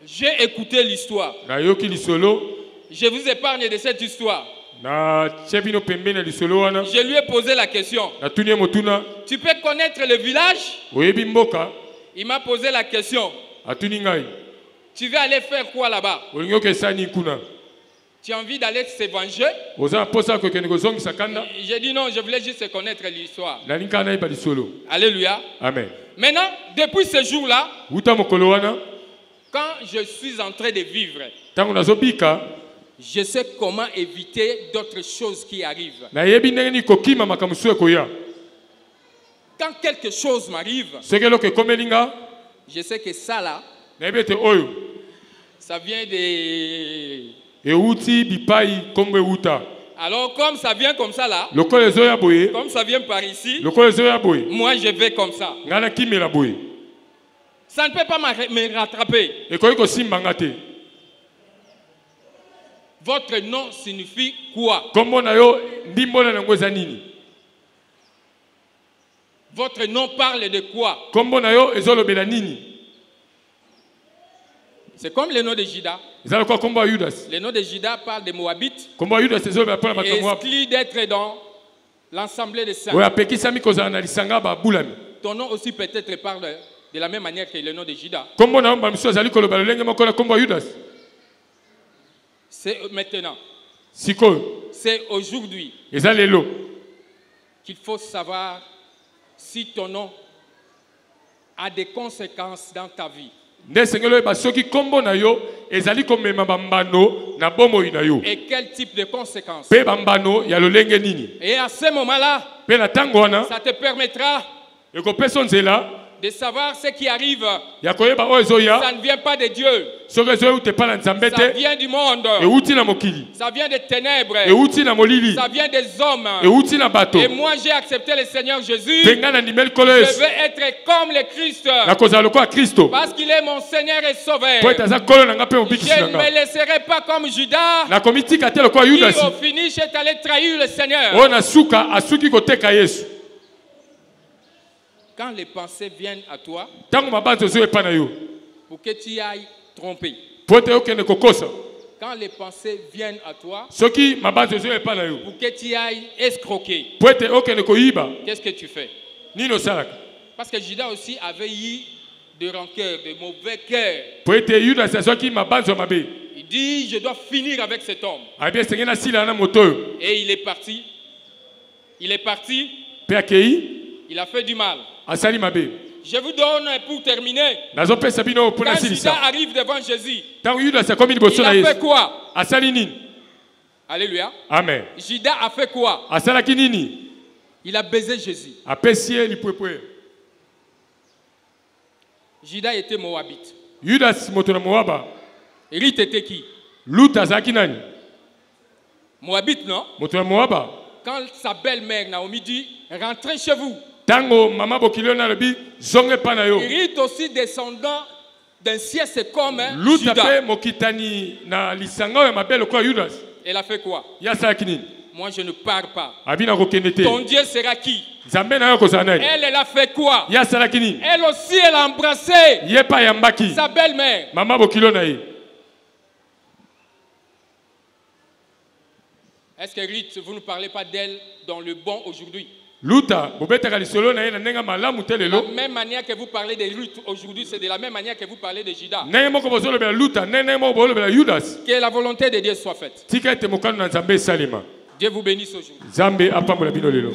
J'ai écouté l'histoire. Je vous épargne de cette histoire. Je lui ai posé la question. Tu peux connaître le village? Il m'a posé la question. Tu veux aller faire quoi là-bas? Tu as envie d'aller se venger? J'ai dit non, je voulais juste connaître l'histoire. Alléluia. Amen. Maintenant, depuis ce jour-là, quand je suis en train de vivre, je sais comment éviter d'autres choses qui arrivent. Quand quelque chose m'arrive, je sais que ça Ça vient des... Euti bipai kombe uta. Alors comme ça vient comme ça là, Lokole zoya boye. comme ça vient par ici, Lokole zoya boye. moi je vais comme ça. Ngana kimela boye. Ça ne peut pas me rattraper. Et koyiko simbangate. Votre nom signifie quoi? Kombo na yo ndimbola na ngoza nini? Votre nom parle de quoi? Kombo na yo ezolobela nini? C'est comme le nom de Judas. Ezalo kwa kombo Judas. Le nom de Judas parle des Moabites. Kombo Judas ezolobela pona bato Moab. Exclu d'être dans l'assemblée des saints. Oya pekisami kozala na lisanga ba bulami. Ton nom aussi peut-être parle de la même manière que le nom de Judas. Kombo na mba miso azali kolobela lenge moko na kombo Judas. C'est maintenant. Siko. C'est aujourd'hui Ezalelo. qu'il faut savoir si ton nom a des conséquences dans ta vie. Nde sengelo ba soki kombo na yo ezali komema bambano na bomoi na yo. Et quel type de conséquences? Pe bambano ya lolenge nini? Et à ce moment-là, Pe na tango wana ça te permettra ekopesa nzela de savoir ce qui arrive. ya koyeba oyo ezoya Ça ne vient pas de Dieu. soki ezoya ute pa na nzambe Ça te vient du monde. euti na mokili Ça vient des ténèbres. euti na molili Ça vient des hommes. euti na bato Et moi, j'ai accepté le Seigneur Jésus. mpe ngai na ndimeli kolo Je yesu veux être comme le Christ. nakozala lokola kristo Parce qu'il est mon Seigneur et Sauveur. po ete aza kolo na ngai mpe mobikisi Je na ne me ngai laisserai pas comme Judas, nakomitika te lokola qui yudasi au finish est allé trahir le Seigneur. oyo na suka asuki koteka yesu Quand les pensées viennent à toi, ntango mabanzo ezoya epai na yo pour que tu ailles tromper. po ete okende kokosa Quand les pensées viennent à toi, soki mabanzo ezoya epai na yo pour que tu ailles escroquer, po ete okende koyiba qu'est-ce que tu fais? nini osalaka Parce que Judas aussi avait eu de rancœur, de mauvais cœur. po ete yudasi azwaki mabanzo ya mabe Il dit, je dois finir avec cet homme. abi esengeli nasila na moto oyo Et il est parti. Il est parti. mpe akei Il a fait du mal. asali mabe Je vous donne pour terminer. nazopesa bino mpo Quand Judas nasilisa arrive devant Jésus, ntango yudasi akomi liboso il na a fait yesu quoi? asali nini Alléluia. amen Judas a fait quoi? asalaki nini Il a baisé Jésus. apesi ye lipwepwe Judas était moabite. yudasi moto na moaba Ruth était qui? luta azalaki nani Moabite, non? moto na moaba Quand sa belle-mère Naomi dit, rentrez chez vous. ntango mama bokili oyo nalobi zonge epai na yo Ruth aussi descendant d'un siècle comme luta Judas. mpe mokitani na lisanga oyo ya mabe lokola yudasi Elle a fait quoi? ye asalaki nini Moi, je ne pars pas. abi na kokende te Ton Dieu sera qui? nzambe na yo kozala nani Elle a fait quoi? ye asalaki nini Elle aussi, elle a embrassé ye mpe ayambaki sa belle-mère. mama bokili oyo na ye Est-ce que Ruth, vous ne parlez pas d'elle dans le bon aujourd'hui? luta bobetaka lisolo na ye na ndenge malamu te De la lelo même manière que vous parlez de Ruth aujourd'hui, c'est de la même manière que vous parlez de Judas. ndenge moko bozolobela luta ndenge moko bozolobela yudasi Que la volonté de Dieu soit faite. tika ete mokano na nzambe esalema Dieu vous bénisse aujourd'hui. nzambe apambola bino lelo